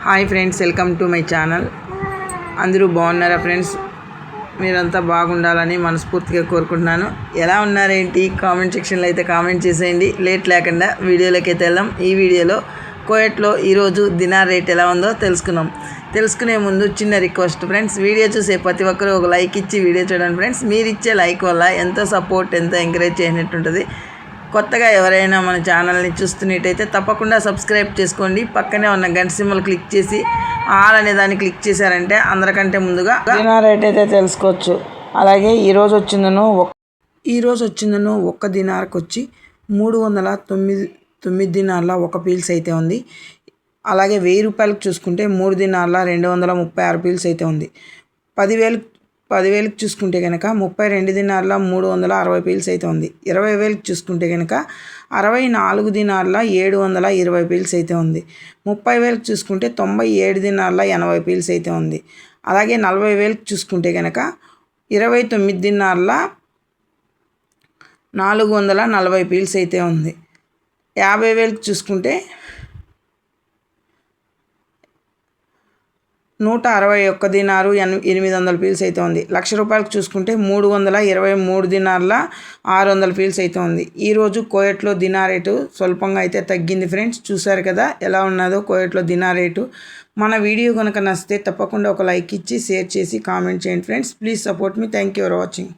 Hi friends, welcome to my channel. అందరూ బాగున్నారా friends? మీరంతా బాగుండాలని మనస్ఫూర్తిగా కోరుకుంటున్నాను. ఎలా ఉన్నారేంటి కామెంట్ సెక్షన్లో అయితే కామెంట్ చేసేయండి. లేట్ లేకుండా వీడియోలోకి అయితే వెళ్దాం. ఈ వీడియోలో కోయట్లో ఈరోజు దినార్ రేట్ ఎలా ఉందో తెలుసుకునే ముందు చిన్న రిక్వెస్ట్ ఫ్రెండ్స్, వీడియో చూసే ప్రతి ఒక్కరూ ఒక లైక్ ఇచ్చి వీడియో చూడండి ఫ్రెండ్స్. మీరు ఇచ్చే లైక్ వల్ల ఎంతో సపోర్ట్, ఎంతో ఎంకరేజ్ చేయనట్టుంటుంది. కొత్తగా ఎవరైనా మన ఛానల్ని చూస్తున్నట్టయితే తప్పకుండా సబ్స్క్రైబ్ చేసుకోండి. పక్కనే ఉన్న గంట సింబల్ క్లిక్ చేసి ఆల్ అనే దాన్ని క్లిక్ చేశారంటే అందరికంటే ముందుగా దినార్ రేట్ అయితే తెలుసుకోవచ్చు. అలాగే ఈరోజు వచ్చిందను ఒక్క దినార్కి వచ్చి 309 దినార్ల ఒక పీల్స్ అయితే ఉంది. అలాగే 1000 రూపాయలకు చూసుకుంటే 3 దినార్ల 236 పీల్స్ అయితే ఉంది. 10,000కి చూసుకుంటే కనుక 32 దినార్ల 360 పీల్స్ అయితే ఉంది. 20,000కి చూసుకుంటే కనుక 64 దినార్ల 720 పీల్స్ అయితే ఉంది. 30,000కి చూసుకుంటే 97 దినార్ల 80 పీల్స్ అయితే ఉంది. అలాగే 40,000కి చూసుకుంటే కనుక 29 దినార్ల 440 పీల్స్ అయితే ఉంది. 50,000కి చూసుకుంటే 161 దినారు 800 పీల్స్ అయితే ఉంది. 1,00,000 రూపాయలకు చూసుకుంటే 323 దినార్ల 600 పీల్స్ అయితే ఉంది. ఈరోజు కోయట్లో దినార్ రేటు స్వల్పంగా అయితే తగ్గింది ఫ్రెండ్స్. చూసారు కదా ఎలా ఉన్నదో కోయట్లో దినార్ రేటు. మన వీడియో కనుక నచ్చితే తప్పకుండా ఒక లైక్ ఇచ్చి షేర్ చేసి కామెంట్ చేయండి friends. Please support me. Thank you for watching.